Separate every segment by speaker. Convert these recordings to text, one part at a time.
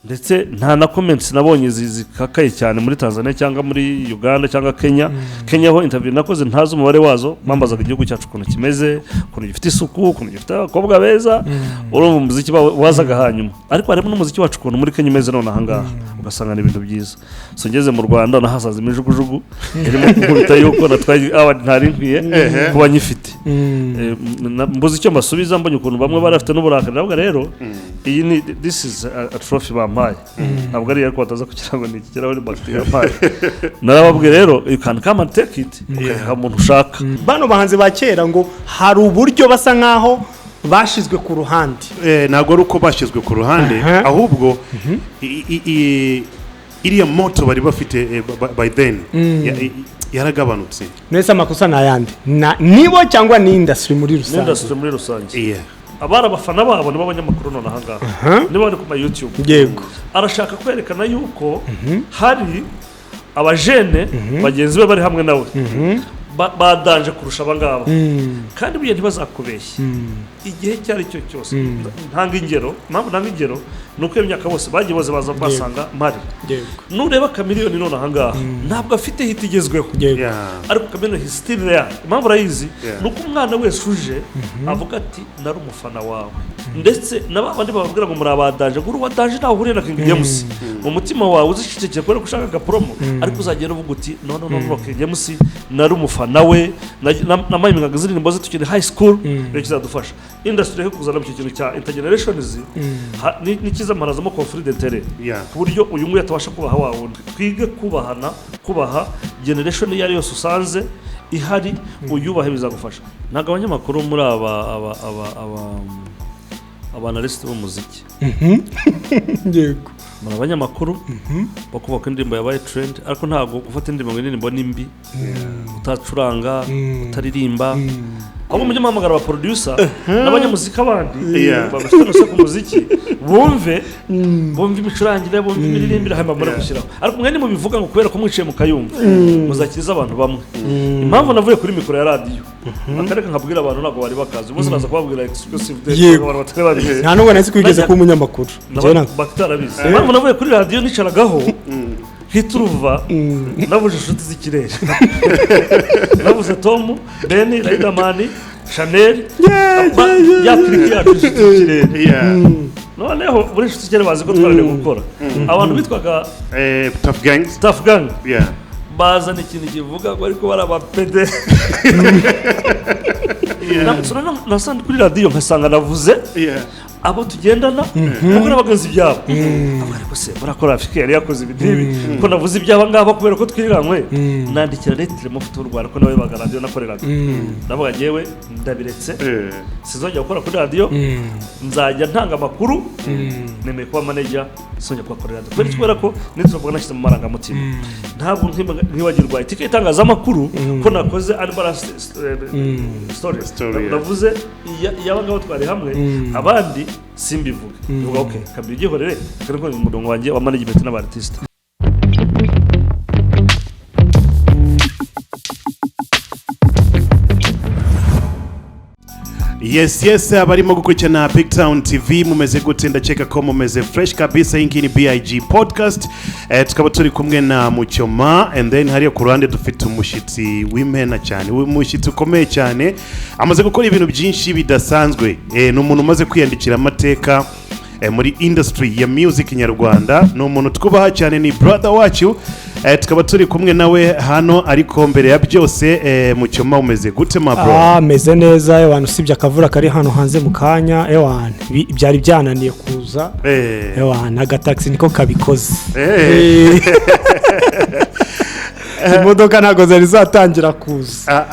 Speaker 1: ndetse nta na comments nabonye zikakaye cyane muri Tanzania cyangwa muri Uganda cyangwa Kenya. Kenya ho interview nakoze ntazi umubare wazo, bambazaga igihugu cyacu ukuntu kimeze, ukuntu gifite isuku, ukuntu gifite abakobwa beza, urumva umuziki wazaga hanyuma. Ariko harimo n'umuziki wacu ukuntu muri Kenya imeze none ahangaha ugasanga n'ibintu byiza. So ngeze mu Rwanda nahasaza imijugujugu irimo kubita yuko natwaye ntari nkwiye kuba nyifite. Mbuze icyo mbasubiza mbonye ukuntu bamwe barafite n'uburakari. Nabwo rero iyi ni this is a trophy bampaye. Ntabwo ari ariko bataza kugira ngo nikigeraho ni bacteria bampaye. Narababwiye rero you can come and take it. Umuntu ushaka.
Speaker 2: Bano bahanzi ba kera ngo hari uburyo basa nkaho bashizwe ku ruhande.
Speaker 3: Ntabwo ari uko bashizwe ku ruhande, ahubwo iriya moto bari bafite by then yaragabanutse.
Speaker 2: Nese amakosa nayandi nibo cyangwa ni industry muri rusange.
Speaker 1: Industry muri rusange. Abara bafana babo nibo abanyamakuru none ahangaha nibo bari ku YouTube.
Speaker 2: Yego,
Speaker 1: arashaka kwerekana yuko hari abajene bagenzi be bari hamwe nawe badanje kurusha abangaba, kandi biye ntibazakubeshye igihe cyari cyo cyose. Ntanga ingero, mpamvu ntanga ingero nuko imyaka bose bagiye boze baza basanga mari. Nureba Chameleone none ahangaha ntabwo afite hit igezweho, ariko Chameleone he still there. Mpamvu rayizi nuko umwana wese uje avuga ati nari umufana wawe, ndetse nabandi bababwira ngo muri abadanje guru wadanje naho hure na King James mu mutima wawe uzicecekeye kwera gushaka ga promo, ariko uzagera uvuga uti no King James nari umufana we na mayiminga ziririmbo ze tukiri high school rekizadufasha. Industry yo kuzana mu kintu cya intergenerations ni kizamanazamo conflict d'intérêt ku buryo uyu nguyu atabasha kubaha wawundi. Twige kubaha generation yari yose usanze ihari, uyubahe bizagufasha. Ntago abanyamakuru muri abanalist b'umuziki
Speaker 2: yego
Speaker 1: muri abanyamakuru bakuvuga ko indirimbo yabaye trend, ariko ntago gufata indirimbo nimbi utacuranga utaririmba. Abo mujye muhamagara aba producer n'abanyamuziki abandi babashaka ku muziki bumve imicurangire, bumve imiririmbire hanyuma muri gushyiraho. Ariko mwe ni mu bivuga ngo kubera ko mwiciye mukayumva muzakiriza abantu bamwe. Impamvu navuye kuri mikoro ya radio akareka nkabwira abantu ntabwo bari bakazi bose naza kubabwira exclusive abantu batari babizi.
Speaker 2: Nta nubwo nasi kwigeze ku munyamakuru
Speaker 1: bakitarabizi. Impamvu navuye kuri radio nicaragaho hituruva nabuze inshuti z'ikirere, nabuze Tom, Ben, Riderman, Chanel, yakriki yacu z'ikirere. Noneho buri inshuti z'ikirere bazi ko twarane gukora. Abantu bitwaga Tough Gang bazana ikintu kivuga ngo ariko barabapede. Nasanga kuri radio nkasanga navuze abo tugendana kuko nabagenzi byabo ariko se barakora Afrika yari yakoze ibidibi ko navuze ibyaba ngaba kubera ko twirangwe. Nandikira lettre mu futur Rwanda ko nawe baga radio nakoreraga, navuga ngewe ndabiretse sizongera gukora kuri radio, nzajya ntanga amakuru nemeye kuba manager sonye kubakorera radio kubera ko nituvuga nashyize mu maranga mutima. Ntabwo nkibagirwa itike itangaza amakuru ko nakoze unbalanced story navuze yabangabo twari hamwe abandi simbivuga. Uvuga okay kabiri gihorere kandi ko umudongo wanjye wa management n'abartiste.
Speaker 3: Yes abarimo gukurikirana Big Town TV mumeze gute? Ndakeka ko mumeze fresh kabisa. Iyi ni BIG podcast, tukaba turi kumwe na Mucyoma, and then hariya ku ruhande dufite umushitsi w'imena cyane, umushitsi ukomeye cyane, amaze gukora ibintu byinshi bidasanzwe. Ni umuntu umaze kwiyandikira amateka muri industry ya music nyarwanda. Ni umuntu twubaha cyane, ni brother wacu. Tukaba turi kumwe nawe hano, ariko mbere ya byose Mucyoma umeze gute ma bro?
Speaker 2: Meze neza abantu, usibye akavura kari hano hanze mu kanya byari byananiye kuza. Agataxi niko kabikoze. Imodoka ntago zari zatangira kuza.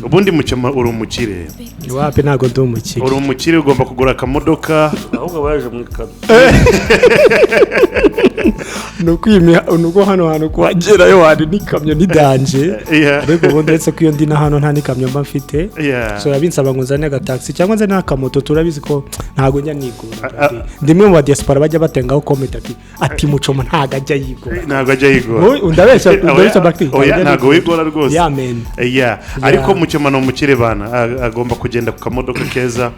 Speaker 3: Ubundi Mucyoma uri umukire?
Speaker 2: Wapi ntago ndi umukire.
Speaker 3: Uri umukire ugomba kugura akamodoka
Speaker 1: ahubwo baje mu ikado.
Speaker 2: Nuko hano hantu kuhagerayo wari n'ikamyo n'idanje, ariko ubundi ndetse ko iyo ndi na hano nta n'ikamyo mba mfite. So yabinsaba ngo nzane agataxi cyangwa nze n'akamoto, turabizi ko ntago njya nigura. Ndimwe mu ba diaspora bajya batengaho comment ati Mucyoma ntago ajya yigura. Ndabeshya bakti.
Speaker 3: Ntago wigora rwose.
Speaker 2: Amen.
Speaker 3: Ariko Mucyoma no mukire bana, agomba kugenda ku kamodoka keza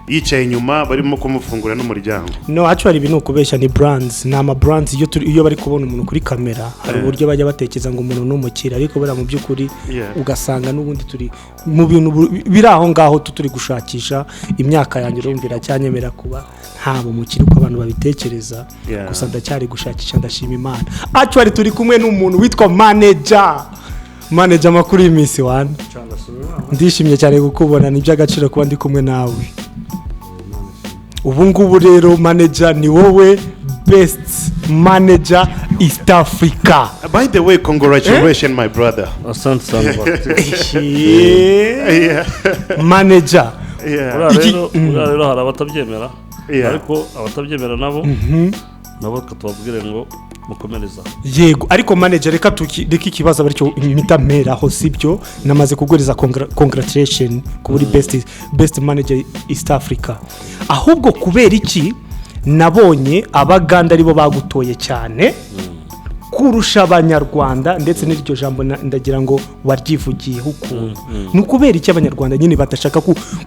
Speaker 3: yicaye inyuma barimo kumufungura n'umuryango.
Speaker 2: No, actually ibi nukubeshya ni brands, ni ama brands iyo bari kubona umuntu kuri kamera hari uburyo bajya batekeza ngo umuntu n'umukira, ariko bara mu by'ukuri ugasanga n'ubundi turi mu bintu biri aho ngaho turi gushakisha. Imyaka yanjye urumvira cyanyemera kuba ntabo mukiri uko abantu babitekereza, gusa ndacyari gushakisha, ndashima Imana. Actually turi kumwe n'umuntu witwa manager makuru y'Iminsi One. Ndishimye cyane kukubona, ni by'agaciro kuba ndi kumwe nawe. Ubu ngubu rero manager ni wowe best manager East Africa.
Speaker 3: By the way, congratulations my brother.
Speaker 1: Asante sana.
Speaker 2: Manager.
Speaker 1: Rero hari abatabyemera, ariko abatabyemera nabo katubabwire ngo mukomereza.
Speaker 2: Yego, ariko manager reka ikibazo baricyo imitamera aho sibyo, namaze kuguriza congratulation kuri best manager East Africa. Ahubwo kubera iki nabonye abaganda aribo bagutoye cyane kurusha abanyarwanda, ndetse n'iryo jambo ndagira ngo waryivugiye ukuntu. Nukubera iki abanyarwanda nyine batashaka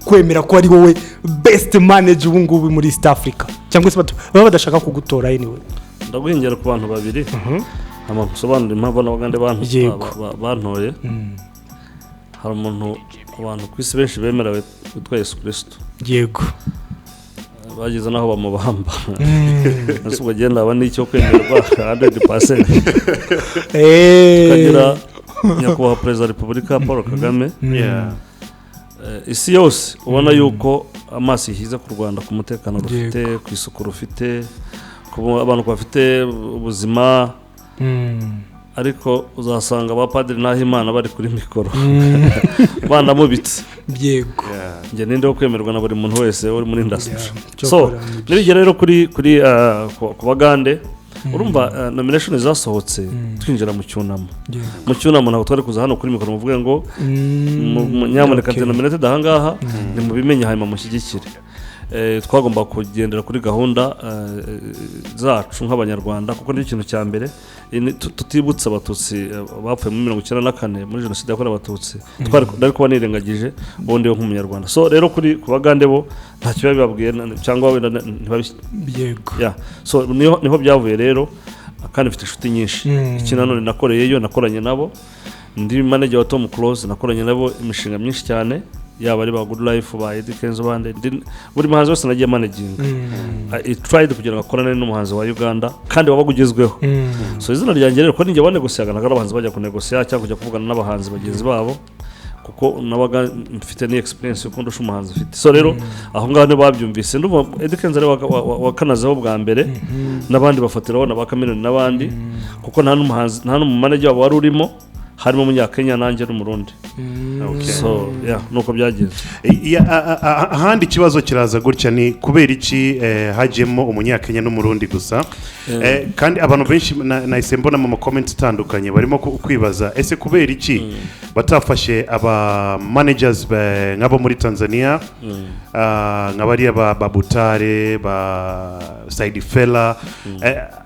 Speaker 2: kwemera ko ari wowe best manager ubu ngubu muri East Africa, cyangwa se baba badashaka kugutora anyway?
Speaker 1: Ndaguhingera ku bantu babiri amasobanura impamvu n'abagande bantoye. Hari umuntu, abantu ku isi benshi bemerawe witwa Yesu Kristo.
Speaker 2: Yego,
Speaker 1: bageze naho bamubamba. Nasuko agenda aba n'icyo kwemerwa 100%. Kagira nyakubahwa Perezida wa Repubulika Paul Kagame. Isi yose ubona yuko amaso yihiza ku Rwanda, ku mutekano rufite, ku isuku rufite, ku abantu bafite ubuzima. Ariko uzasanga abapadiri naho Imana bari kuri mikoro bandamubitse.
Speaker 2: Yego,
Speaker 1: nge ninde wo kwemerwa na buri muntu wese uri muri industry. So nibigera rero kuri ku bagande, urumva nomination zasohotse twinjira mu cyunamo. Mu cyunamo ntabwo twari kuza hano kuri mikoro muvuge ngo nyamuneka nominated ahangaha ni mu bimenye hanyuma mushyigikire. Twagomba kugendera kuri gahunda zacu nk'abanyarwanda, kuko ni ikintu cya mbere tutibutsa abatutsi bapfuye muri 1994 muri jenoside yakorewe abatutsi. Twari kuba nirengagije ubundi yo nk'umunyarwanda. So rero kuri kubagande bo ntacyo bababwiye cyangwa
Speaker 2: yego.
Speaker 1: So niho byavuye rero, kandi mfite inshuti nyinshi. Iki nanone nakoranye nabo, ndi manager wa Tom Close, nakoranye nabo imishinga myinshi cyane, yaba ari ba Good Life, ba Eddy Kenzo bande, buri muhanzi wese nagiye managing. I tried kugira ngo akorane n'umuhanzi wa Uganda kandi wabagugezweho. So izina ryanjye rero ko ninjye banegosiyaga n'abahanzi bajya kunegosiya cyangwa kujya kuvugana n'abahanzi bagenzi babo, kuko nabaga mfite ni experience yo kundusha umuhanzi mfite. So rero aho ngaho ne babyumvise, ndumva Eddy Kenzo ari wakanazeho bwa mbere, n'abandi bafatiraho na bakamiliyoni n'abandi, kuko nta n'umuhanzi nta n'umumanager wabo wari urimo, harimo umunyakenya nanjye n'umurundi. So nuko byagenze.
Speaker 3: Ahandi ikibazo kiraza gutya ni kubera iki hajemo umunyakenya n'umurundi gusa. Kandi abantu benshi nahise mbona mu comments atandukanye barimo kwibaza ese kubera iki batafashe aba managers nk'abo muri Tanzania, nk'abari ba Butare, ba Saidi Fella,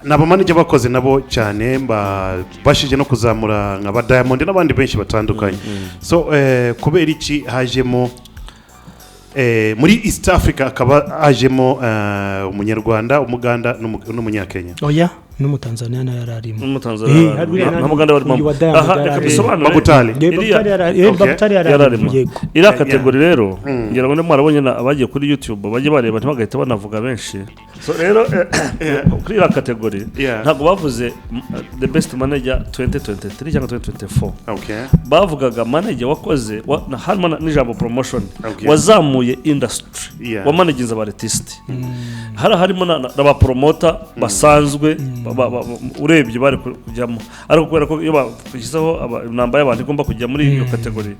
Speaker 3: nabo manager bakoze nabo cyane, bashije no kuzamura nk'aba Diamond n'abandi benshi batandukanye. So kubera iki hajemo muri East Africa akaba hajemo umunyarwanda, umuganda n'umunyakenya?
Speaker 2: Oya, n'umutanzania nayo yararimo.
Speaker 1: N'umutanzania n'umuganda barimo. Reka bisobanure.
Speaker 2: Babutare yararimo.
Speaker 1: Ira kategori rero ngira ngo mwarabonye abagiye kuri YouTube bagiye bareba ntibagahita banavuga benshi. So rero kuri ira kategori ntabwo bavuze the best manager 2023 cyangwa 2024. Bavugaga manager wakoze harimo n'ijambo promotion, wazamuye industry, wa managers aba artist. Harimo n'aba promoter basanzwe urebye bari kujyamo, ariko kubera ko iyo bakugizeho namba y'abantu igomba kujya muri iyo kategori,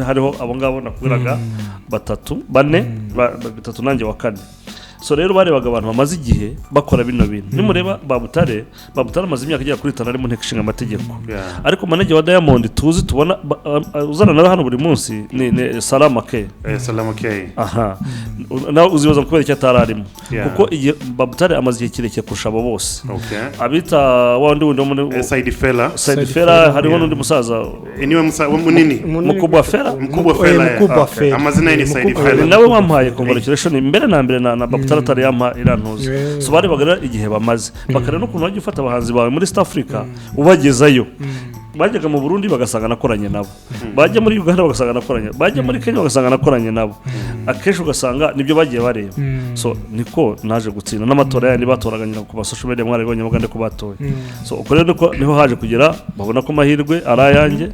Speaker 1: hariho abo ngabo nakubiraga batatu nanjye wa kane. so rero barebaga abantu bamaze igihe bakora bino bintu nimureba Babutare amaze imyaka igera kuri 5 ari mu nteko ishinga amategeko ariko manager wa Diamond tuzi tubona uzana nawe hano buri munsi ni Salama K aha nawe uzibaza kubera icyo atararimo kuko Babutare amaze igihe kirekire kurusha abo bose abita wundi muri Said Fela hariho n'undi musaza
Speaker 3: niwe musaza munini
Speaker 1: Mukubwa Fela
Speaker 3: amazina ni Said Fela
Speaker 1: nawe wampaye congratulation mbere na mbere na Babutare atari yampa irantuze so bari bagara igihe bamaze bakare no kuntu bajya ufata abahanzi bawe muri East Africa ubagezayo bajyaga mu Burundi bagasanga nakoranye nabo bajya muri Uganda bagasanga nakoranye bajya muri Kenya bagasanga nakoranye nabo akesho ugasanga nibyo bagiye bareba so niko naje gutsinda n'amatora yandi batoraganyira ku social media mwari bonye mugande ko batoye so uko rero niho haje kugera babona ko mahirwe arayange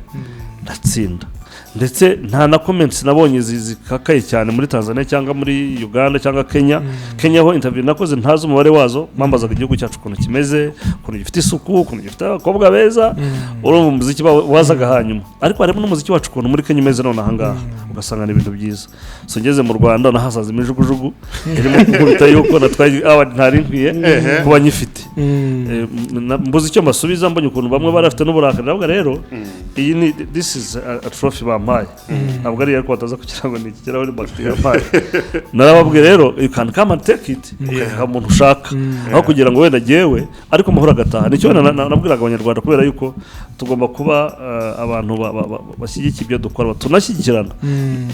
Speaker 1: ndatsinda ndetse nta na comments nabonye zikakaye cyane muri Tanzania cyangwa muri Uganda cyangwa Kenya ho interview nakoze ntazo umubare wazo bambazaga igihugu cyacu kuntu kimeze kuntu gifite isuku kuntu gifite abakobwa beza urumva umuziki wazaga hanyuma ariko harimo n'umuziki wacu kuntu muri Kenya imeze none ahangaha ugasanga ni ibintu byiza so ngeze mu Rwanda nahasaza imijugujugu irimo kubita yuko natwaye award ntari nkwiye kuba nyifite mbuze icyo mbasubiza mbonye ukuntu bamwe barafite n'uburakari nabwo rero iyi ni this is a trophy bampaye ntabwo ari ariko bataza kugira ngo ni ikigeraho ni bacteria bampaye narababwiye rero you can come and take it ukaha umuntu ushaka aho kugira ngo wenda jewe ariko muhora gataha nicyo nabwiraga abanyarwanda kubera yuko tugomba kuba abantu bashyigikiye ibyo dukora tunashyigikirana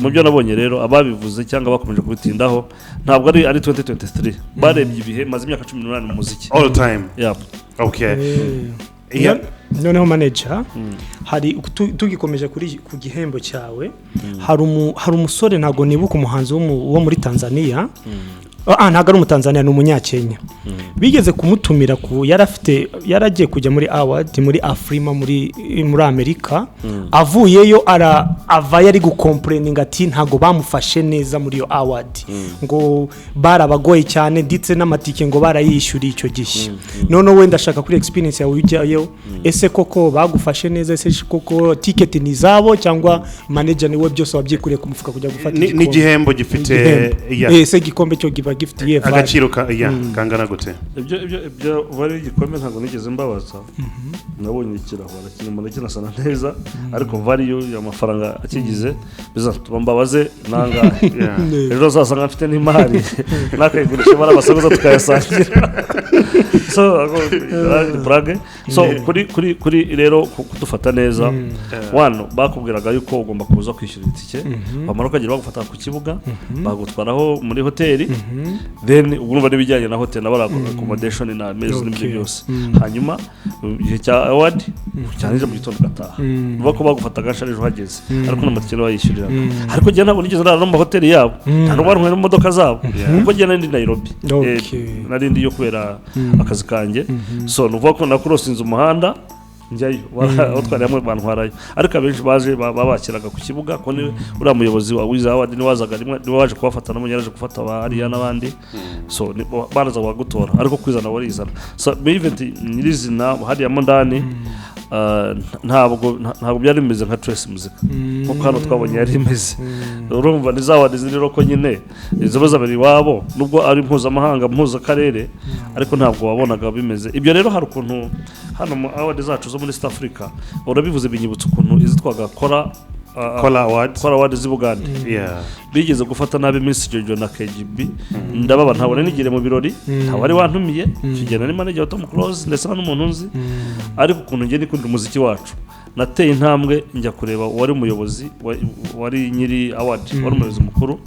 Speaker 1: mu byo nabonye rero ababivuze cyangwa bakomeje kubitindaho ntabwo ari 2023 barebye ibihe maze imyaka 18 mu muziki
Speaker 3: all time
Speaker 1: okay
Speaker 2: noneho manager hari tugikomeje ku gihembo cyawe hari umusore ntago nibuka umuhanzi wo muri Tanzania ntago ari umutanzania ni umunyakenya bigeze kumutumira yaragiye kujya muri award muri Afrima muri Amerika avuyeyo ava yari gucomplaining ati ntago bamufashe neza muri yo award ngo barabagoye cyane ndetse n'amatike ngo barayishyura icyo gihe none wenda ashaka kuri experience yawe ujyayo ese koko bagufashe neza ese koko ticket ni zabo cyangwa manager niwe byose wabyikuriye ku mufuka kujya gufata
Speaker 3: ni gihembo gifite
Speaker 2: ese gikombe cyo giba gifitiye
Speaker 3: agaciro kangana gute
Speaker 1: ibyo bari igikombe ntabwo nigeze mbabaza nabonye ikirahora kintu kinasana neza ariko value y'amafaranga akigize bizatuma mbabaze nangahe ejo zasanga mfite n'imari nakayigurisha barabasaguza tukayasangira so Prague so kuri rero kudufata neza one bakubwiraga yuko ugomba kuza kwishyura itike bamara ukagira bagufata ku kibuga bagutwaraho muri hoteli then urumva n'ibijyanye na hotel nabara accommodation na meals n'ibyo byose hanyuma igihe cya award cyanije mu gitondo gataha uvuga ko bagufata gasha ejo hageze ariko n'amatike bayishyurira ariko je ntabwo nigeze nara mu hoteli yabo ntabwo barumwe mu modoka zabo kuko je nari Nairobi nari ndi yo kubera akazi kanjye so nuvuga ko nakurosinze umuhanda njyayo watwariye bantwarayo ariko abenshi baje babakiraga ku kibuga ko ni uri umuyobozi wa Wiza Award ni wazaga ni waje kubafata no munyaraje gufata abariya n'abandi so baraza bagutora ariko kwizana warizana so event nyirizina hariya mondani ntabwo byari bimeze nka Trace Music kuko hano twabonye yari imeze urumva ni zawadi ziriro ko nyine izo bazabiri wabo nubwo ari mpuzamahanga mpuzakarere ariko ntabwo wabonaga bimeze ibyo rero hari ukuntu hano mu award zacu zo muri East Africa urabivuze binyibutsa ukuntu izitwaga Kola Award z'Ubuganda bigeze gufata nabi Miss Jojo na KGB ndababa ntabone nigire mu birori ntabari wantumiye kigena ni manager wa Tom Close ndetse n'umuntu nzi ariko ukuntu ngiye nikundira umuziki wacu nateye intambwe njya kureba wari umuyobozi wari nyiri award wari umuyobozi mukuru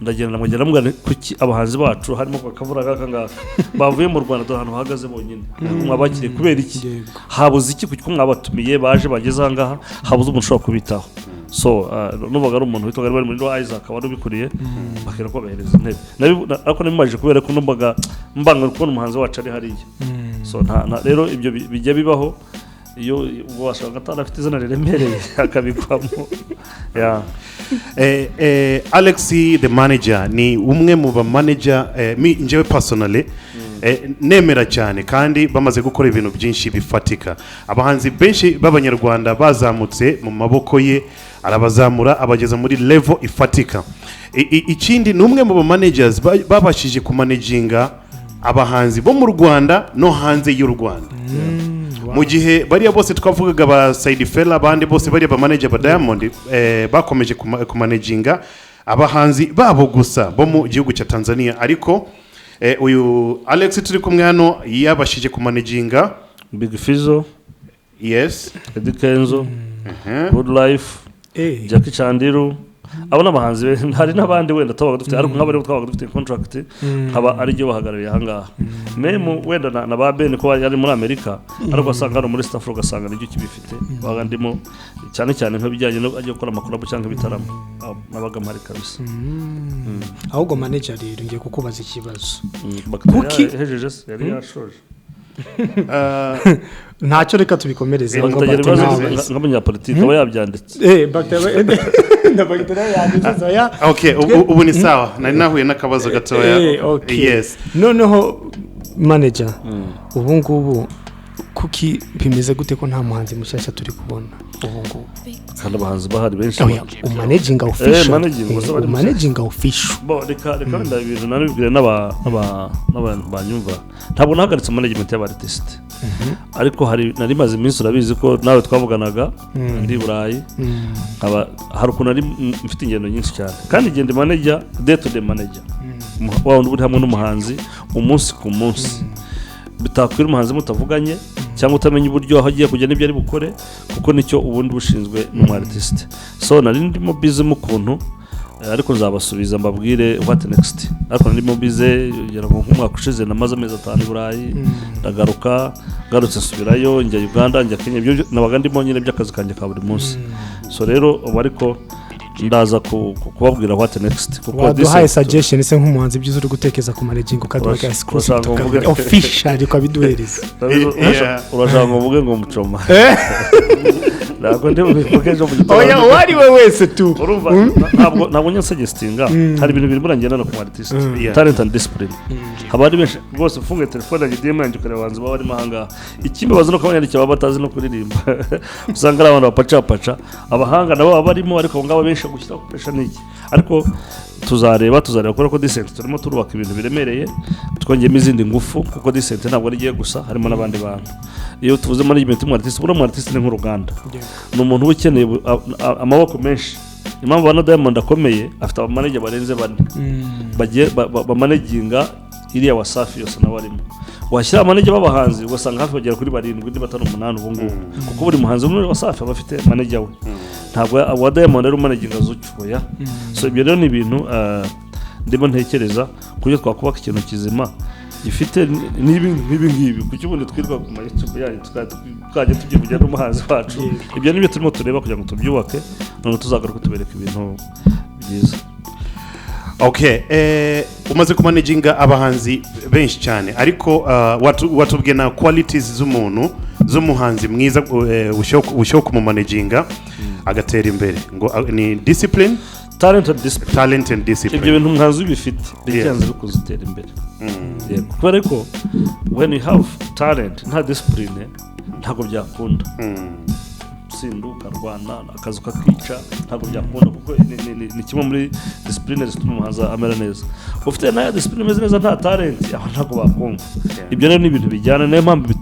Speaker 1: ndagenda namugera mugane kuki abahanzi bacu harimo bakavura gakanga bavuye mu Rwanda ahantu bahagaze bonyine mwabakire kubera iki habuze iki kuko mwabatumiye baje bageze ahangaha habuze umuntu ushobora kubitaho so nubaga ari umuntu witwa bari muri Isaac wari ubikuriye bakera ko bahereza intebe ariko nimajije kubera ko numbaga mbanga ko umuhanzi wacu ari hariya so rero ibyo bijya bibaho iyo washaka gatana afite izina riremereye akabikwamo
Speaker 3: Alex the manager ni umwe mu ba manager njyewe personally nemera cyane kandi bamaze gukora ibintu byinshi bifatika. Abahanzi benshi b'abanyarwanda bazamutse mu maboko ye, arabazamura abageza muri level ifatika. Ikindi ni umwe mu managers babashije kumanaginga abahanzi bo mu Rwanda no hanze y'u Rwanda. Mu gihe bariya bose twavugaga ba Said Fella abandi bose bariya ba manager ba Diamond bakomeje kumanaginga abahanzi babo gusa bo mu gihugu cya Tanzania, ariko uyu Alex turi kumwe hano yabashije kumanaginga
Speaker 1: Big Fizzo,
Speaker 3: yes,
Speaker 1: Eddy Kenzo, Good Life, Jackie Chandiru. Abo n'abahanzi hari n'abandi wenda twabaga dufite ariko nk'abari twabaga dufite contract nkaba ari ryo bahagarariye ahangaha. Memu wenda na ba Ben ko yari muri Amerika ariko asanga ari muri Staff ugasanga n'icyo kibifite bagandimo cyane cyane nk'abijyanye no ajya gukora amakuru cyangwa ibitaramo nabaga mpari kabisa.
Speaker 2: Ahubwo manager rero ngiye kukubaza ikibazo.
Speaker 1: Kuki hejeje yari yashoje.
Speaker 2: Ntacyo reka tubikomereze ngo
Speaker 1: nk'abanyapolitiki aba yabyanditse.
Speaker 3: Okay, ubu ni sawa. Nari nahuye n'akabazo gatoya. Yes.
Speaker 2: Noneho manager, ubu ngubu kuki bimeze gute ko nta muhanzi mushyashya turi kubona ubu ngubu?
Speaker 1: Kandi abahanzi bahari benshi.
Speaker 2: Managing official.
Speaker 1: Bo reka wenda ibintu naribwire n'abantu banyumva. Ntabwo nahagaritse management y'abartist. Ariko nari maze iminsi urabizi ko nawe twavuganaga ndi Burayi. Hari ukuntu ari mfite ingendo nyinshi cyane. Kandi igende manager, day to day manager. Wundi uri hamwe n'umuhanzi umunsi ku munsi. Bitakwira umuhanzi mutavuganye cyangwa utamenya uburyo aho agiye kujya n'ibyo ari bukore, kuko nicyo ubundi bushinzwe n'umu-artist. So nari ndimo busy mu kuntu, ariko nzabasubiza mbabwire what next. Ariko ndimo busy nk'umwaka ushize namaze amezi 5 i Burayi, ndagaruka garutse nsubirayo njya Uganda njya Kenya, ibyo nabaga ndimo nyine by'akazi kanjye ka buri munsi. So rero ubu ariko ndaza kubabwira what next, kuko
Speaker 2: waduhaye suggestion se nk'umuhanzi byiza uri gutekeza ku managing ukaduha exclusive official ukabiduhereza.
Speaker 1: Urashaka ngo uvuge ngo mucoma ntabwo ndi bubivuge ejo mu gitondo.
Speaker 2: Oya wari we wese tu
Speaker 1: urumva ntabwo nyine suggestinga hari ibintu biri burangena no ku artist talent and discipline. Habari benshi rwose ufunge telefone ya DM yanjye ukareba abahanzi baba barimo ahangaha. Ikibazo no kubanyandikira batazi no kuririmba usanga ari abantu bapaca abahanga nabo baba barimo, ariko ngabo benshi gushyira ku pressure n'iki. Ariko tuzareba ko Decent turimo turubaka ibintu biremereye, twongeyemo izindi ngufu, kuko Decent ntabwo rigiye gusa, harimo n'abandi bantu. Iyo tuvuze management y'umu-artist, buri mu-artist ni nk'uruganda, ni umuntu ukeneye amaboko menshi. Impamvu bana Diamond akomeye afite abamanager barenze 4 bagiye bamanaginga iriya Wasafi yose n'abarimo. Washyira manager b'abahanzi ugasanga hafi bagera kuri 7 ndi 8 ubu ngubu, kuko buri muhanzi muri Wasafi aba afite manager we. Ntabwo wa Diamond ari managinga zucuya. So ibyo rero ni ibintu ndimo ntekereza kujya twakubaka ikintu kizima gifite n'ibi kuki ubundi twirwa ku YouTube yayo tukajya tugiye kujya n'umuhanzi wacu. Ibyo nibyo turimo tureba kugira ngo tubyubake, none tuzagaruka tubereka ibintu byiza.
Speaker 3: Okay, umaze kumanaginga abahanzi benshi cyane, ariko watubwiye na qualities z'umuhanzi mwiza ushoboye kumumanaginga agatera imbere, ngo ni discipline,
Speaker 1: talent and discipline. Ibyo bintu umuhanzi bifite byanze bikuzutera imbere. Kubera ko when you have talent nta discipline ntabwo byakunda. Sinduka rwana akazu kakica ntabwo byakunda, kuko ni kimwe muri discipline zituma umuhanzi amera neza. Ufite nayo discipline imeze neza nta talent aho ntabwo bakumva. Ibyo rero ni ibintu bijyana, niyo mpamvu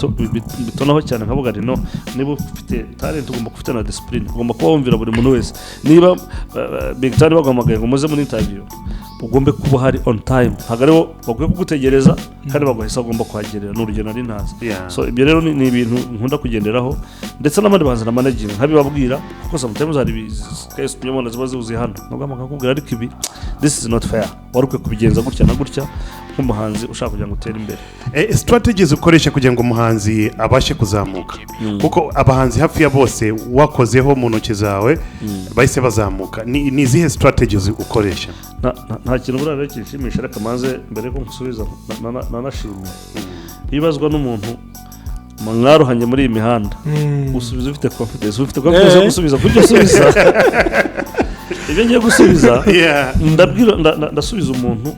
Speaker 1: bitonaho cyane nkavuga ati no, niba ufite talent ugomba kufite na discipline, ugomba kuba wumvira buri muntu wese. Niba Big Time baguhamagaye ngo muze muri interview, ugombe kuba hari on time, ntabwo aribo bakwiye kugutegereza kandi baguhesa ugomba kuhagerera n'urugendo ari ntazi. So ibyo rero ni ibintu nkunda kugenderaho, ndetse n'abandi bahanzi na managing nkabibabwira, kuko sometimes hari case nyamona ziba zibuze hano nubwo makakubwira ariko ibi this is not fair, waruke kubigenza gutya na gutya nk'umuhanzi ushaka kugira ngo utere imbere.
Speaker 3: Strategies ukoresha kugira ngo umuhanzi abashe kuzamuka, kuko abahanzi hafi ya bose wakozeho mu ntoki zawe bahise bazamuka, ni izihe strategies ukoresha?
Speaker 1: Nta kintu burare kishimisha, reka manze mbere ko nkusubiza nanashimye. Ibazwa n'umuntu mwaruhanye muri iyi mihanda, usubiza ufite confidence yo gusubiza kujya usubiza. Ibyo ngiye gusubiza ndabwira ndasubiza umuntu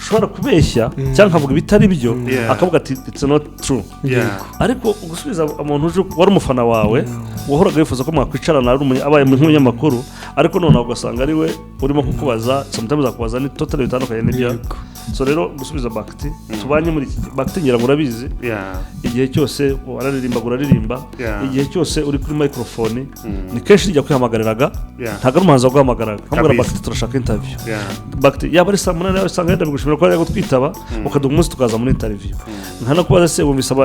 Speaker 1: ushobora kubeshya cyangwa akavuga ibitari byo akavuga ati it's not true ariko gusubiza umuntu uje wari umufana wawe wahoraga wifuza ko mwakwicarana abaye nk'umunyamakuru ariko none ugasanga ari we urimo kukubaza sometimes akubaza ni totally bitandukanye n'ibyo so rero gusubiza Bakti tubanye muri Bakti ngira murabizi igihe cyose uraririmba igihe cyose uri kuri microphone ni kenshi ijya kwihamagariraga ntago umuhanzi waguhamagaraga hamwe Bakti turashaka interview Bakti yaba ari samuna nawe usanga yenda gushimira ko ari gutwitaba ukaduha umunsi tukaza muri interview nkana kubaza se wumvise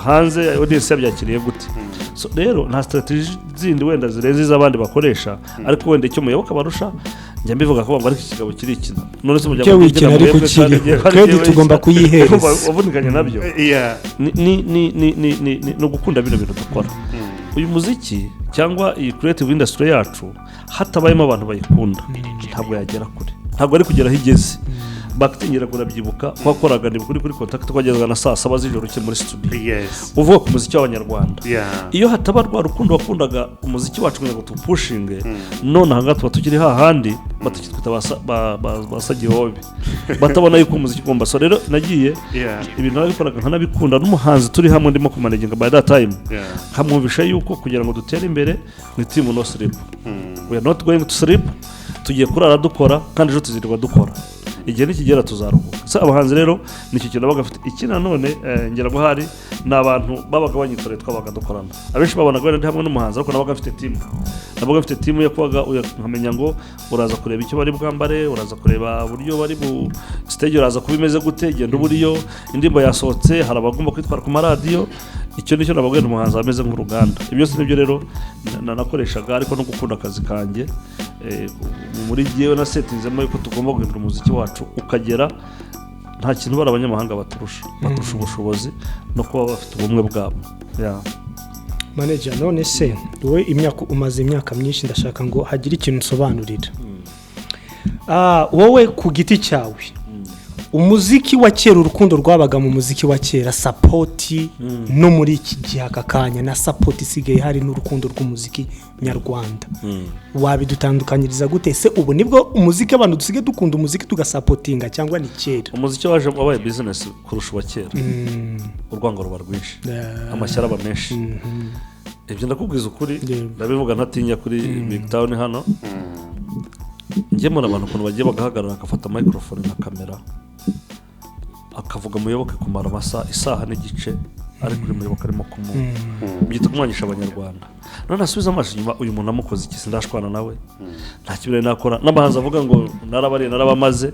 Speaker 1: hanze audience yabyakiriye gute so rero nta strategy zindi wenda zirenze z'abandi bakoresha ariko wenda icyo muyoboka barusha njya mbivuga ko ari iki kigabo kiri ikina none se mujya
Speaker 2: gukina ariko kiri kandi tugomba kuyihereza
Speaker 1: wavunikanye nabyo ni no gukunda bino bintu dukora uyu muziki cyangwa iyi creative industry yacu hatabayemo abantu bayikunda ntabwo yagera kure ntabwo ari kugera higeze Bakti ngira kurabyibuka kwakoraga ni kuri contact twagezwa na saa 7 z'ijoro cyo muri studio uvuga ku muziki w'abanyarwanda iyo hataba rwa rukundo wakundaga umuziki wacu kugira ngo tupushinge none hanga tuba tukiri hahandi batukitwita basagiye hobe batabona yuko umuziki ugomba so rero nagiye ibintu nabikoraga nkanabikunda n'umuhanzi turi hamwe ndimo kumanaginga by that time hamwumvisha yuko kugira ngo dutere imbere ni team no sleep we are not going to sleep tugiye kurara dukora kandi ejo tuzirirwa dukora igihe nikigera tuzaruhuka so abahanzi rero nicyo kintu bagafite iki nanone ngira ngo hari n'abantu babaga banyikoreye twabaga dukorana abenshi babonaga wenda hamwe n'umuhanzi ariko nabaga afite team yo kubaga ukamenya ngo uraza kureba icyo bari bwambare uraza kureba uburyo bari bu stage uraza kubimeze gute genda uburyo indimbo yasohotse hari abagomba kwitwara ku maradiyo icyo nicyo nababwira umuhanzi ameze nk'uruganda ibyo nibyo rero nanakoreshaga ariko no gukunda akazi kanjye muri giyewe na setinzemo yuko tugomba guhindura umuziki wacu ukagera nta kintu bari abanyamahanga baturusha ubushobozi no kuba bafite ubumwe bwabo
Speaker 2: manager none se wowe umaze imyaka myinshi ndashaka ngo hagire ikintu usobanurira wowe ku giti cyawe umuziki wa kera urukundo rwabaga mu muziki wa kera support no muri iki gihe akakanya na support isigaye hari n'urukundo rw'umuziki nyarwanda wabidutandukanyiriza gute se ubu nibwo umuziki abantu dusigaye dukunda umuziki tugasupportinga cyangwa ni kera
Speaker 1: umuziki waje wabaye business kurusha wa kera urwango ruba rwinshi amashyara aba menshi ibyo ndakubwiza ukuri ndabivuga ntatinya kuri Big Town hano njyemura abantu ukuntu bagiye bagahagarara akafata microphone na kamera akavuga muyoboke kumara isaha n'igice ari kuri muyoboke arimo byita kumwanyisha abanyarwanda none asubiza amaso nyuma uyu muntu amukoze iki sindashwana nawe nta kibire nakora n'abahanzi avuga ngo narabamaze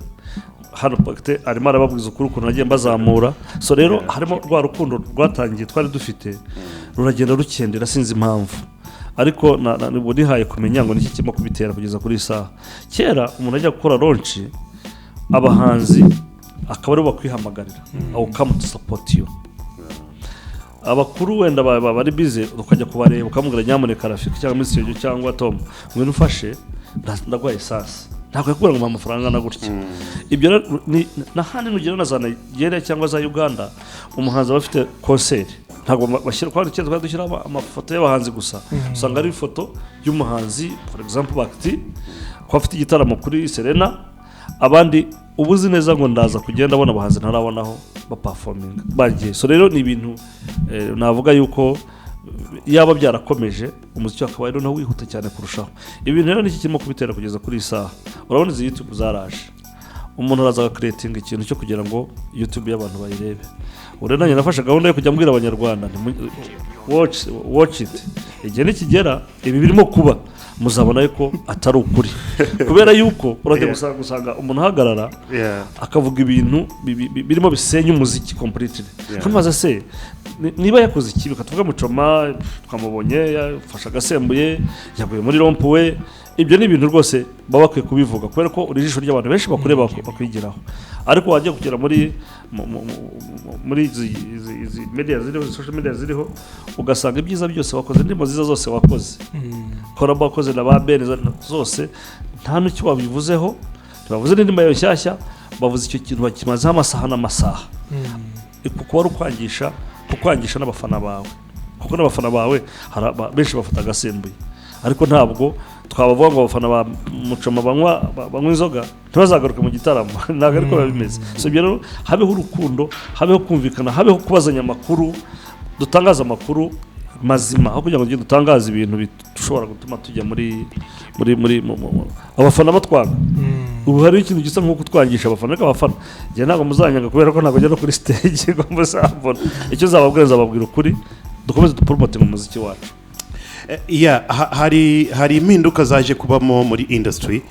Speaker 1: hano Bakti arimo arababwiza ukuri ukuntu nagiye mbazamura so rero harimo rwa rukundo rwatangiye twari dufite ruragenda rukendera sinzi impamvu ariko nihaye kumenya ngo niki kirimo kubitera kugeza kuri isaha kera umuntu ajya gukora launch abahanzi akaba ari bakwihamagarira aho come to support you abakuru wenda bari busy ukajya kubareba ukamubwira nyamuneka Rafiki cyangwa Mr. Jojo cyangwa Tom ngwino ufashe ndagwaye sasa ntabwo yakubwira ngo amafaranga na gutya ibyo na handi nugera na za Nigeria cyangwa za Uganda umuhanzi bafite concert ntabwo bashyira kwa dukira dushyira amafoto y'abahanzi gusa usanga ari ifoto y'umuhanzi for example Bakti ko afite igitaramo kuri Serena abandi ubuzi neza ngo ndaza kugenda abona abahanzi ntarabonaho baperforming bagiye so rero ni ibintu navuga yuko yaba byarakomeje umuziki akaba rero nawe wihuta cyane kurushaho ibintu rero niki kirimo kubitera kugeza kuri isaha urabona izi YouTube zaraje umuntu araza creating ikintu cyo kugira ngo YouTube y'abantu bayirebe urena nafashe gahunda yo kujya mbwira abanyarwanda watch it igihe nikigera ibi birimo kuba muzabona yuko atari ukuri kubera yuko urajya gusanga umuntu ahagarara akavuga ibintu birimo bisenya umuziki completely nkamaze se niba yakoze ikibi katuvuga mucoma twamubonye yafasha gasembuye yaguye muri rompuwe ibyo ni ibintu rwose baba bakwiye kubivuga kubera ko uri ijisho ry'abantu benshi bakureba bakwigiraho ariko wajya kugera muri izi media ziriho social media ziriho ugasanga ibyiza byose wakoze ndimo ziza zose wakoze kora bakoze na ba Ben zose nta n'icyo babivuzeho bavuze n'indimo yayo nshyashya bavuze icyo kintu bakimazeho amasaha n'amasaha kuko wari ukwangisha n'abafana bawe kuko n'abafana bawe benshi bafata agasembuye ariko ntabwo twabavuga ngo abafana ba Muchoma banywa inzoga ntibazagaruke mu gitaramo ntabwo ariko bimeze. So ibyo rero habeho urukundo, habeho kumvikana, habeho kubazanya amakuru, dutangaza amakuru mazima aho kugira ngo dutangaze ibintu bishobora gutuma tujya muri abafana batwaga. Ubu hari ikintu gisa nko kutwangisha abafana, ariko abafana njye ntabwo muzanyanga kubera ko ntabwo njya no kuri stage ngo muzabona. Icyo zababwira ukuri, dukomeze dupromote mu muziki wacu.
Speaker 3: Hari impinduka zaje kubamo muri industry,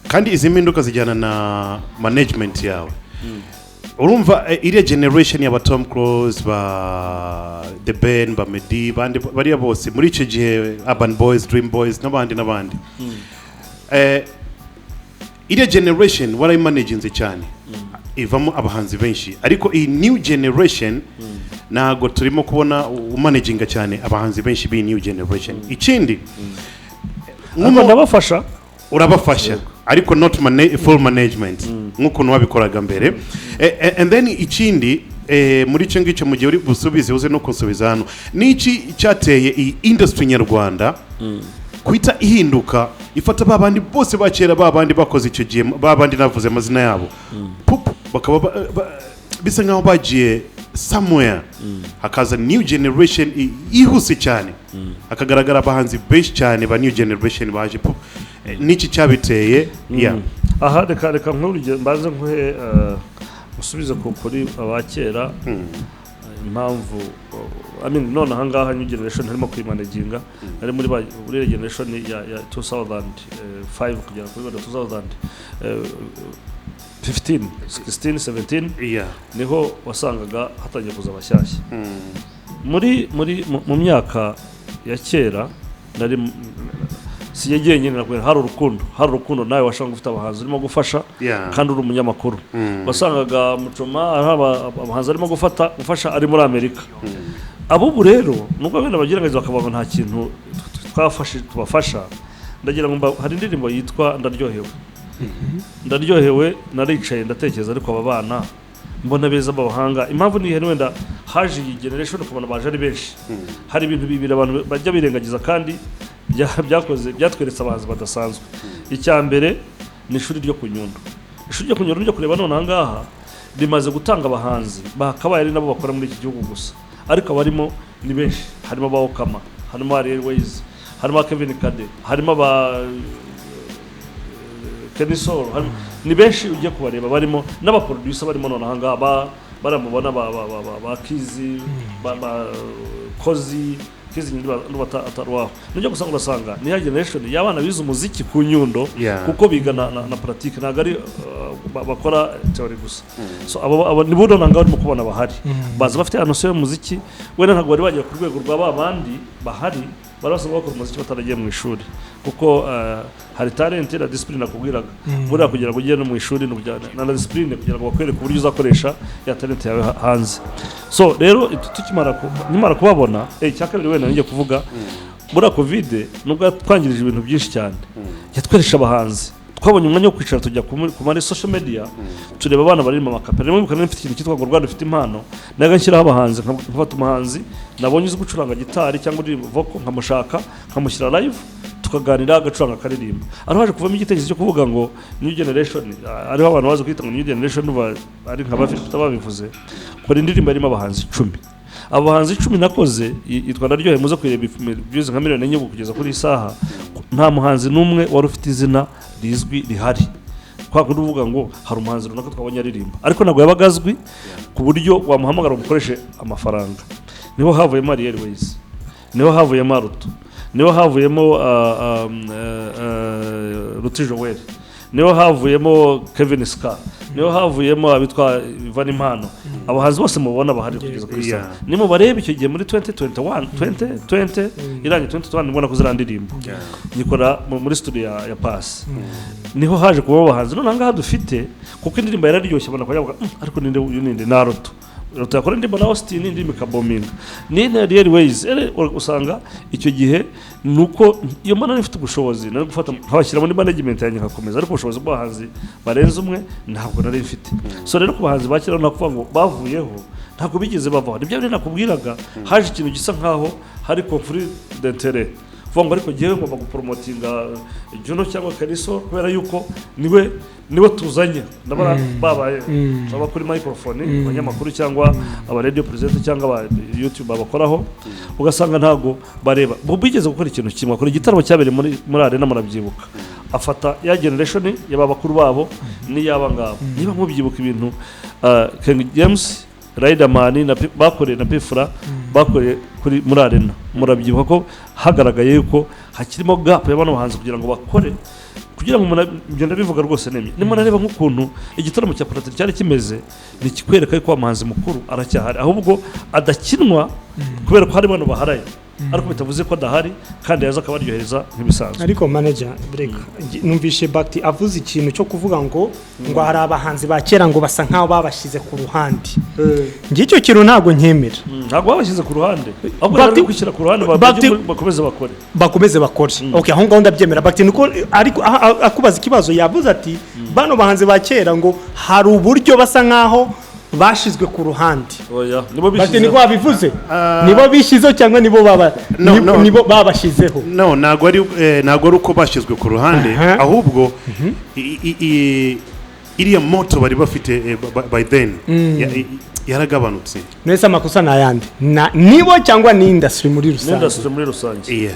Speaker 3: kandi izi mpinduka zijyana na management yawe. Urumva iriya generation y'aba Tom Close, ba The Ben, ba Meddy, bariya bose muri icyo gihe, Urban Boys, Dream Boys n'abandi iriya generation warayimanajinze cyane, ivamo abahanzi benshi, ariko iyi new generation ntago turimo kubona umanaginga cyane abahanzi benshi b'iyi new generation. Ikindi
Speaker 1: ndabafasha,
Speaker 3: urabafasha ariko not full management nk'ukuntu wabikoraga mbere. And then ikindi muri icyo ngicyo mu gihe uri busubize uze no kunsubiza hano, n'iki cyateye iyi industry nyarwanda kwita ihinduka ifata babandi bose bakera, babandi bakoze icyo gihe, babandi navuze amazina yabo, bakaba bisa nkaho bagiye somewhere, hakaza new generation ihuse cyane, hakagaragara abahanzi benshi cyane ba new generation baje. N'iki cyabiteye?
Speaker 1: Aha reka nk'urugero mbanze nkuhe usubize kuri abakera impamvu none aha ngaha new generation harimo kwimanaginga, ari muri generation ya 2005 kugera kuri 2015 16 17 niho wasangaga hatangiye kuza abashyashya. Mu myaka ya kera nari siyegeye nyine nakwera hari urukundo nawe washanga ufite abahanzi urimo gufasha kandi uri umunyamakuru. Wasangaga Muchoma abahanzi arimo gufasha ari muri Amerika. Abo rero nubwo bene bagerageza bakavuga nta kintu tubafasha, ndagira ngo hari indirimbo yitwa Ndaryohewe naricaye ndatekereza, ariko aba bana mbona beza b'abahanga. Impamvu ni ihene wenda haje iyi generation kubona baje ari benshi, hari ibintu bibiri abantu bajya birengagiza kandi byatweretse abahanzi badasanzwe. Icya mbere ni ishuri ryo ku Nyundo ryo kureba none aha ngaha rimaze gutanga abahanzi bakabaye ari nabo bakora muri iki gihugu gusa, ariko abarimo ni benshi. Harimo ba Okama, harimo Airways, harimo Kevin Kade, harimo ba Kenisoro, ni benshi ugiye kubareba, barimo n'abaproducer barimo none aha ngaha baramubona ba Kizi, ba Kozi Kizi n'ubata atarwaho. Nujya gusanga urasanga ni generation y'abana bize umuziki ku Nyundo, kuko biga na pratique, ntago ari bakora theory gusa. So abo ni bodo nanga barimo kubona bahari, baza bafite anose y'umuziki, wenda ntago bari bagiye ku rwego rwa babandi bahari barasaba bakora umuziki bataragiye mu ishuri, kuko hari talent na discipline akubwiraga buriya kugira ngo ugere no mu ishuri na discipline kugira ngo bakwereke uburyo uzakoresha ya talent yawe hanze. So rero nimara kubabona cyakabiri wenda ngiye kuvuga buriya covid nubwo twangirije ibintu byinshi cyane, yatweresha abahanzi. Twabonye umwanya wo kwicara tujya ku mari social media tureba abana bari mu makapera, rimwe bukana mfite ikintu cyitwa ngo Rwanda ufite impano, naga nshyiraho abahanzi nkafata umuhanzi nabonye uzi gucuranga gitari cyangwa uri vocal nkamushaka nkamushyira live tukaganira agacuranga akaririmba. Haje kuvamo igitekerezo cyo kuvuga ngo new generation, ariho abantu baza kwita ngo new generation ari nk'abafite babivuze ko indirimbo irimo abahanzi 10. Abahanzi 10 nakoze yitwa Ndaryohewe, muze kwireba views nka 1,000,000 kugeza kuri isaha. Nta muhanzi numwe wari ufite izina rizwi rihari, kwa kuvuga ngo hari umuhanzi runaka twabonye aririmba, ariko ntabwo yabagazwi ku buryo wamuhamagara umukoreshe amafaranga. Niho havuyemo Airways, niho havuyemo Aruto, niho havuyemo Ruti Joel, niho havuyemo Kevin Ska, niho havuyemo abitwa Ivan Impano. Abahanzi bose mubona bahari kugeza kuri saa. Nimo barebe icyo gihe muri 2020 irangi 2021 mbona kuzirandirimbo nikora muri studio ya Pass. Niho haje kuba abahanzi none ngaha dufite, kuko indirimbo yararyoshye bona kwavuga ariko ninde Naruto yakora indirimbo na Austin, indirimbo ikabominga ni Airways. Usanga icyo gihe nuko iyo mbona nifite ubushobozi nari gufata nkabashyira muri management yanjye nkakomeza, ariko ubushobozi bw'abahanzi barenze umwe ntabwo nari mfite. So rero ku bahanzi bakira nakuvuga ngo bavuyeho ntabwo bigeze bavaho. Nibyo nakubwiraga, haje ikintu gisa nkaho hari conflit d'intérêt. vuga ngo ariko ngewe ngomba gupromotinga Juno cyangwa Kaliso kubera yuko niwe tuzanye ndabara babaye abakuri microphone abanyamakuru cyangwa aba radio presenter cyangwa aba YouTube abakoraho ugasanga ntago bareba bigeze gukora ikintu kimwe akora igitaramo cyabereye muri arena murabyibuka afata ya generation y'abakuru babo ni yabangabo niba mubyibuka ibintu King James Riderman bakoreye na Pfra bakoreye kuri muri arena murabyibuka ko hagaragaye yuko hakirimo gap y'abana bahanze kugira ngo bakore kugira ngo ngenda bivuga rwose nemye nimwe nareba nk'ukuntu igitaramo cya Platini cyari kimeze ni kikwereka yuko amahanzi mukuru aracyahari ahubwo adakinwa kubera ko hari bano baharaye ariko bitavuze ko adahari kandi yaza akabaryohereza nk'ibisanzwe
Speaker 2: ariko manager break numvishe Bakti avuze ikintu cyo kuvuga ngo hari abahanzi ba kera ngo basa nkaho babashize ku ruhande ngicyo kintu ntago nkemera
Speaker 1: ntago babashize ku ruhande ahubwo bari gushyira ku ruhande bakomeze bakore
Speaker 2: okay aho ngaho ndabyemera Bakti nuko ariko akubaza ikibazo yavuze ati bano bahanzi ba kera ngo hari uburyo basa nkaho bashizwe ku ruhande
Speaker 1: oya nibo
Speaker 2: bishize niko babivuze nibo bishizo cyangwa nibo babashizeho
Speaker 3: nago ari uko bashizwe ku ruhande ahubwo iriya moto bari bafite by then yaragabanutse
Speaker 2: nese amakosa nayandi nibo cyangwa ni industry muri
Speaker 1: rusange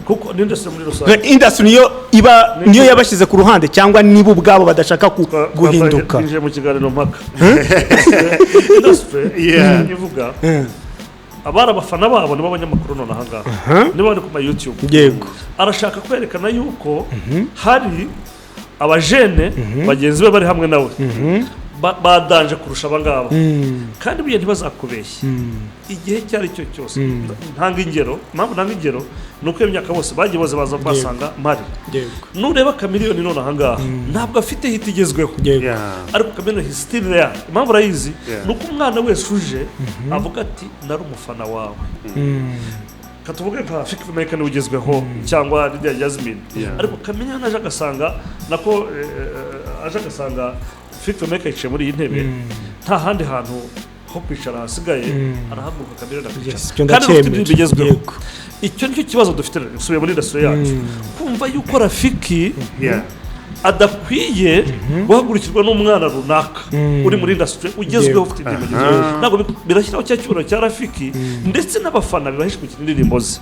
Speaker 1: kuko industry muri rusange
Speaker 2: industry niyo yabashize ku ruhande cyangwa nibo ubwabo badashaka guhinduka
Speaker 1: nje mu kiganiro mpaka industry ivuga abara abafana babo nibo abanyamakuru none ahangaha nibo bari ku ma YouTube
Speaker 2: yego
Speaker 1: arashaka kwerekana yuko hari abajene bagenzi be bari hamwe nawe badanje kurusha abangabo kandi biye ntibazakubeshye igihe cyari cyo cyose ntanga ingero nuko imyaka bose bagiye baza basanga mari nureba Chameleone none ahangaha ntabwo afite hit igezweho ariko Chameleone still there impamvu rayizi nuko umwana wese uje avuga ati nari umufana wawe katuvuge nka Fikimeka ni ugezweho cyangwa Lydia Jasmine ariko Chameleone aje agasanga nako aje agasanga Fikimeka yicaye muri iyi ntebe nta handi hantu ho kwicara hasigaye arahaguruka Chameleone akicara kandi ufite bigezweho icyo nicyo kibazo dufite usubiye muri industry yacu kumva yuko Rafiki adakwiye guhagurukirwa n'umwana runaka uri muri industry ugezweho ufite indirimbo ntabwo birashyiraho cya cyubahiro cya Rafiki ndetse n'abafana bibahishe ku indirimbo ze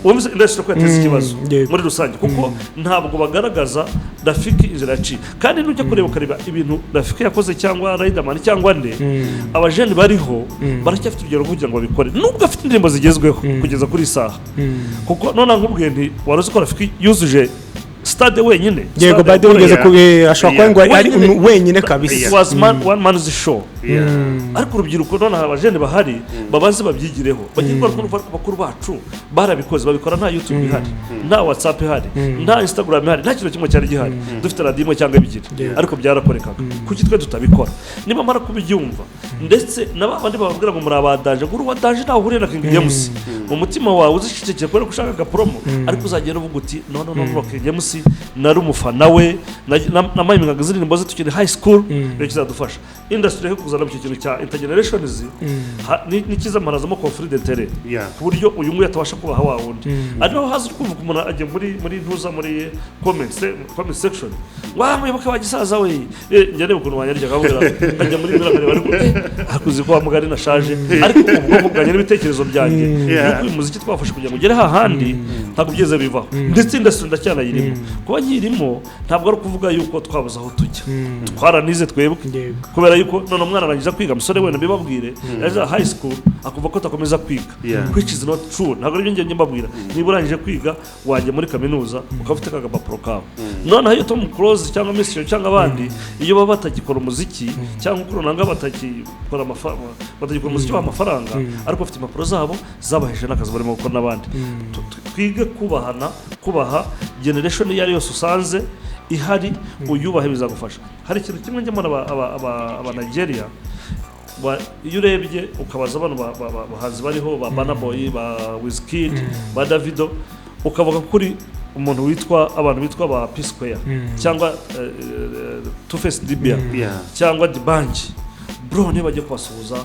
Speaker 1: wumva industry ko yateze ikibazo muri rusange kuko ntabwo bagaragaza Rafiki inzira yaciye kandi nujya kureba ukareba ibintu Rafiki yakoze cyangwa Riderman cyangwa nde abajeni bariho baracyafite urugero kugira ngo babikore nubwo afite indirimbo zigezweho kugeza kuri saha kuko none nkubwiye nti waruzi ko Rafiki yuzuje stade wenyine
Speaker 2: yego bade ugeze ashaka ngo ari wenyine kabisa
Speaker 1: was one man's show ariko urubyiruko none abajene bahari babaze babyigireho bagirwa bakuru bacu barabikoze babikora nta YouTube ihari nta WhatsApp ihari nta Instagram ihari nta kintu kimwe cyari gihari dufite radio cyangwa bigira ariko byarakorekaga kuki twe tutabikora niba mara kubyumva ndetse nabandi bababwira ngo muri abadanje guru wadanje ntaho hure na King James mu mutima wawe uzicecekeye ko ushaka promo ariko uzagenda uvuga uti no King James nari umufana we na mayimingaga indirimbo ze tukiri high school bizadufasha industry yo kuzana mu kintu cya intergenerations ni kiza marazamo conflit d'intérêt ku buryo uyu nguyu atabasha kubaha wa wundi ariho hazi kuvuga umuntu ajya muri ntuza muri comment section muyoboke wagisaza we njye ukuntu wanyarya kabwira ajya muri mirakare bari akuzi ko amugari na shaje ariko ubwo bwanye n'ibitekerezo byanjye nuko uyu muziki twafashe kugira ngo ugere hahandi ntabwo byeze bivaho ndetse industry ndacyana yirimo kuba nyirimo ntabwo ari kuvuga yuko twabuze aho tujya twaranize twebwe kubera yuko none umwana arangiza kwiga musore we nabibabwire yaje high school akuva ko takomeza kwiga which is not true ntabwo ari byo njye mbabwira niba urangije kwiga wajya muri kaminuza ukafite kagapapuro kawe none ayo Tom Close cyangwa Messi cyangwa abandi iyo baba batagikora umuziki cyangwa ukurunanga batagikora umuziki w'amafaranga ariko bafite impapuro zabo zabaheje n'akazi barimo gukora n'abandi twige kubaha generation yari yose usanze ihari uyubahe bizagufasha hari ikintu kimwe njye mbona aba Nigeria iyo urebye ukabaza abantu bahanzi bariho ba Burna Boy ba Wizkid ba Davido ukavuga kuri umuntu abantu bitwa ba P Square cyangwa Two Face Dibia cyangwa Dibanji bro ne bajye kwasuhuza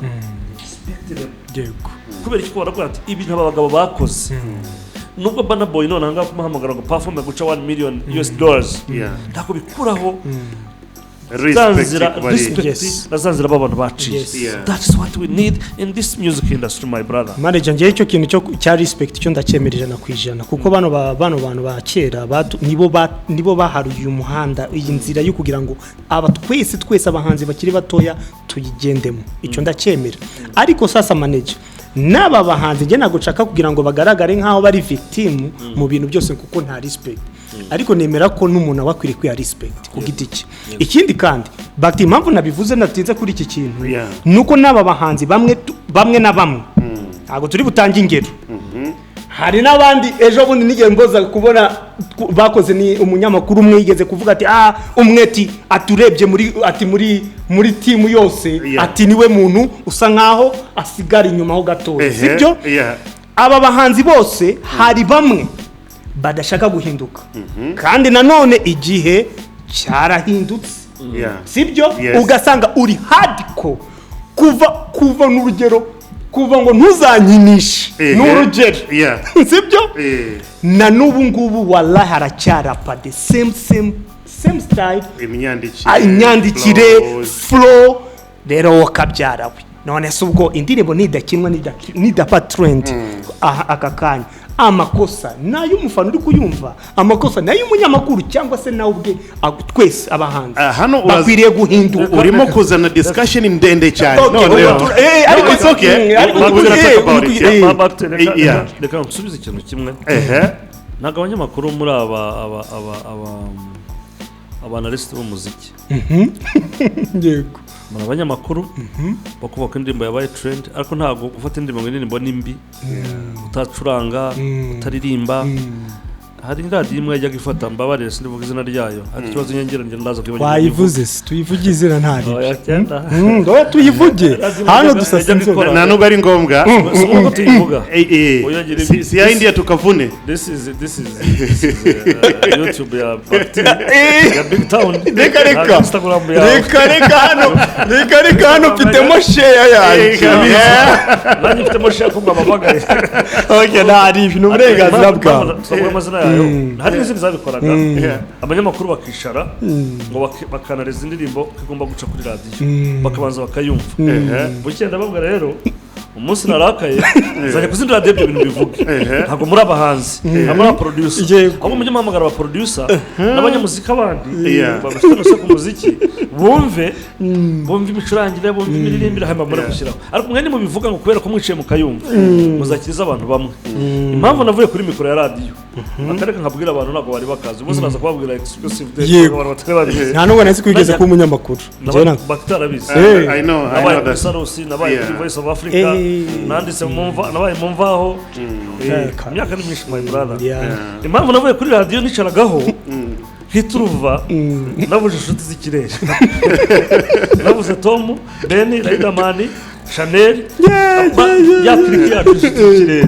Speaker 1: kubera iki ko baravuga ati ibintu abagabo bakoze nubwo Burna Boy none hanga kumuhamagara ngo perform guca $1 million ntako bikuraho respect nazanzira b'abantu baciye. That's what we need in this music industry, my brother.
Speaker 2: Manager ngiye cyo kintu cyo cya respect cyo ndacyemerera na kwijana kuko bano bantu ba kera nibo baharuye umuhanda iyi nzira yo kugira ngo aba twese abahanzi bakiri batoya tuyigendemo, icyo ndacyemera. Ariko sasa manager n'aba bahanzi nge nagucaka kugira ngo bagaragare nkaho bari victim mu bintu byose kuko nta respect, ariko nemera ko n'umuntu abakwiriye kwiha respect ku giti cye. Ikindi kandi bakti impamvu nabivuze natinze kuri iki kintu nuko n'aba bahanzi bamwe na bamwe ntago turi butange ingero. Hari n'abandi ejo bundi nigeze mboza kubona bakoze ni umunyamakuru umwe yigeze kuvuga ati umweti aturebye muri team yose ati niwe muntu usa nkaho asigara inyuma ho gatoya, sibyo? Aba bahanzi bose hari bamwe badashaka guhinduka kandi nanone igihe cyarahindutse, sibyo? Ugasanga uri hardcore kuva n'urugero kuva ngo ntuzanyinishe n'urugero, sibyo? Na n'ubu ngubu wallahi haracyarapa the same style, imyandikire flow. Rero wakabyarawe none se ubwo indirimbo nidakinwa nidapa trend aka kanya, amakosa nayo umufana uri kuyumva, amakosa nayo umunyamakuru cyangwa se nawe ubwe twese abahanzi bakwiriye guhinduka.
Speaker 3: Urimo kuzana discussion ndende cyane.
Speaker 2: Ariko
Speaker 3: it's okay.
Speaker 1: Reka nsubize ikintu kimwe. Ntabwo abanyamakuru muri abanaliste b'umuziki
Speaker 2: yego
Speaker 1: muri abanyamakuru bakubaka indirimbo yabaye trend, ariko ntabwo gufata indirimbo nimbi utacuranga utaririmba. Hari radio imwe yajya gifata mbabarire sindivuga izina ryayo, ati kibazo nyengera ndaza kwibagira
Speaker 2: wayivuze tuyivuge izina ntari oya tuyivuge hano dusasinze
Speaker 3: na nubwo ari ngombwa
Speaker 1: uko tuyivuga
Speaker 3: si ya India tukavune.
Speaker 1: This is YouTube ya Bakti ya Big Town.
Speaker 2: Reka hano mfitemo share yayo
Speaker 1: nani mfitemo share ko babagaye.
Speaker 2: Okay, ntari ibintu uburenganzira bwawe.
Speaker 1: Hari n'izindi zabikoraga abanyamakuru bakishara ngo bakanareza indirimbo kigomba guca kuri radio bakabanza bakayumva. Bukenda babwa rero umunsi narakaye zanye kuzindi radio ibyo bintu bivuga ntabwo muri abahanzi amara producer abo mujye mpamagara aba producer n'abanyamuzika abandi babashaka no ku muziki bumve imicurangire bumve imiririmbire hama muri gushyiraho, ariko mwene mu bivuga ngo kubera ko mwiciye mu kayumva muzakiriza abantu bamwe. Impamvu navuye kuri mikoro ya radio akareka nkabwira abantu ntabwo bari bakazi umunsi naza kubabwira exclusive day abantu batari babizi
Speaker 2: nta nubwo nasi kwigeze ku munyamakuru
Speaker 1: bakitarabizi.
Speaker 3: I know
Speaker 1: that Sarusi nabaye Voice of Africa nanditse nabaye mumvaho imyaka ni myinshi my brother. Impamvu navuye kuri radio nicaragaho hituruva nabuze inshuti z'ikirere nabuze Tom Ben Riderman Chanel ya kliki yacu z'ikirere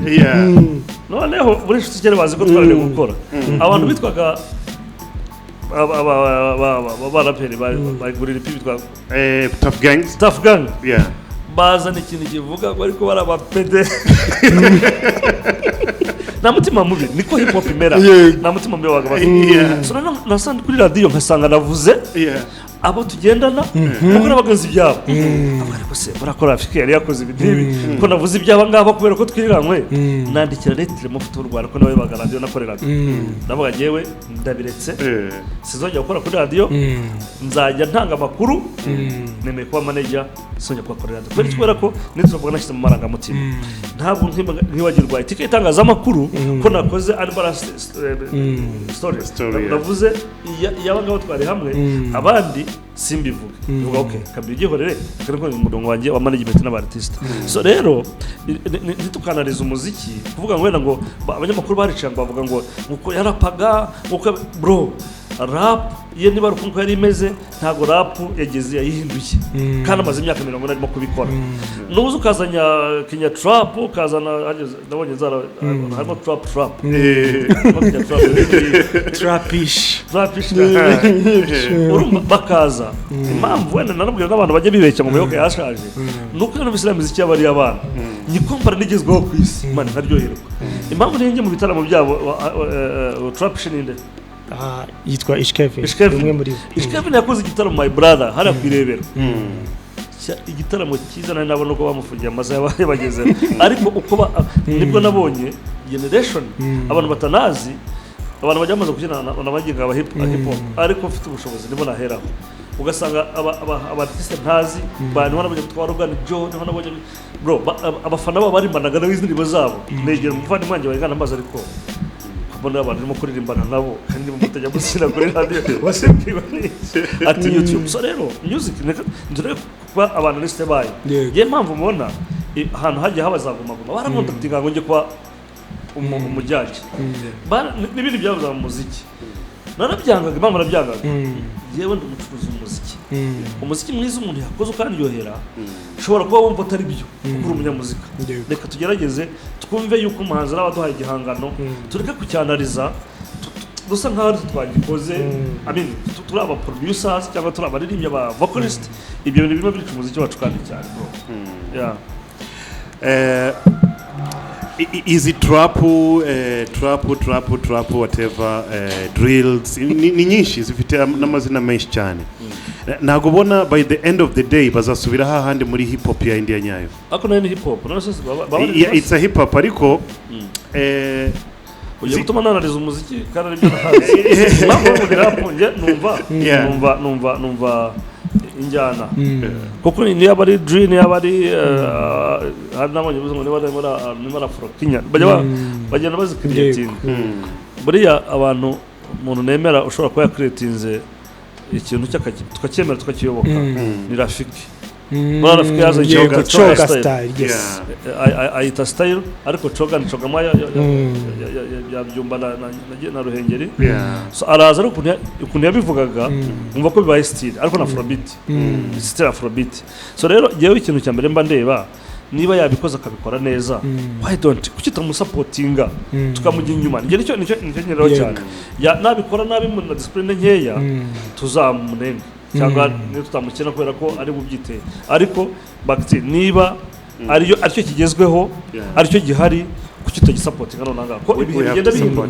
Speaker 1: noneho buri inshuti z'ikirere bazi ko twarane gukora. Abantu bitwaga baraperi bagurira ipi bitwa Tough Gang bazana ikintu kivuga ko ariko barabapede na mutima mubi niko hip hop imera na mutima mubi wagaba. So nasandi kuri radio nkasanga navuze abo tugendana kuko nabagenzi byabo ariko se barakora Afrika yari yakoze ibidibi ko navuze ibyaba ngaba kubera ko twirangwe nandikira lettre mu futur Rwanda ko nawe baga radio nakoreraga navuga jewe ndabiretse sizojya gukora kuri radio nzajya ntanga makuru nemeye kuba manager sonja kwa kuri radio kubera ko nitsovuga nashyize mu maranga mutima ntabwo nkiwagirwa itike itangaza makuru ko nakoze unbalance story navuze yabanga twari hamwe abandi simbivuga vuga okay kabiri gihorere kandi ko umurongo wanje wa management n'abartist. So rero nitukanariza umuziki kuvuga ngo wenda ngo abanyamakuru baricanga bavuga ngo uko yarapaga uko bro rap ye niba rukunko yari imeze ntago rap yageze yayihinduye kandi amaze imyaka 40 arimo kubikora. Nubuze ukazanya Kenya trap ukazana nabonye zara harimo trap
Speaker 2: trapish
Speaker 1: urumva bakaza impamvu wenda nanabwira n'abantu bajye bibeshya mu mayoga yashaje nuko no bisira muziki y'abari abana ni kompara nigezweho ku isi man nkaryoherwa impamvu ninjye mu bitaramo byabo Traption inde
Speaker 2: yitwa Ishkevin umwe muri
Speaker 1: Ishkevin yakoze igitaramo My Brother hara kwirebera igitaramo cyiza nari nabona uko bamufungiye amasaha bageze ariko uko nibwo nabonye generation abantu batanazi abantu bajya bamaze gukina n'abaginga aba hip hop ariko ufite ubushobozi nibo naheraho ugasanga abartiste ntazi bani wana bajya gutwara Organ John wana bajya bro abafana babo barimbanaga n'izindi zabo negera umuvandi mwanje barigana amazi ariko kubona abantu barimo kuririmbana nabo kandi mutajya gushyira kuri radio wasebwiwe ati YouTube so rero music ndure kuba abantu liste bayo ye mpamvu mubona ahantu hagiye habazaguma barakontaktinga ngo nge kwa umujyaje n'ibindi byabuza mu muziki narabyangaga impamvu narabyangaga yewe ndi umucuruzi umuziki mwiza umuntu yakoze ukanyohera ushobora kuba wumva atari byo kuri umunyamuzika reka tugerageze twumve yuko umuhanzi n'abaduhaye igihangano tureke kucyanariza dusa nk'aho twagikoze turi aba producers cyangwa turi abaririmbyi aba vocalist ibyo bintu birimo biri ku muziki wacu kandi cyane bro
Speaker 3: is it trap whatever drills ni nyinshi zifite n'amazina menshi cyane ntago bona by the end of the day bazasubira hahandi muri hip hop ya India nyayo
Speaker 1: ako ni hip hop
Speaker 3: it's a hip hop ariko
Speaker 1: ugiye gutuma nanariza umuziki kandi aribyo nahazi mpamvu muri rap nge numva injyana kuko ni abari drill ni abari hari nabonye buzo ngo ni bara afro Kenya bagenda bazikreating buriya abantu umuntu nemera ushobora kuba creatinze ikintu tukacyemera tukakiyoboka ni Rafiki Rafiki yaza
Speaker 2: Choga style yes
Speaker 1: ayita style ariko Choga ni Choga yabyumba na Ruhengeri so araza ariko ukuntu yabivugaga umva ko bibaye style ariko na Afrobeat style Afrobeat so rero yewe ikintu cya mbere mba ndeba niba yabikoze akabikora neza why don't kucita musupportinga tukamujya inyuma nge nicyo nyero cyane nabikora nabi mu discipline nkeya tuzamunenga cyangwa niyo tutamukina kubera ko ari bubyite ariko bakti niba aricyo kigezweho aricyo gihari kuki utagisupportinga nonanga ko ibihe bigenda bihinduka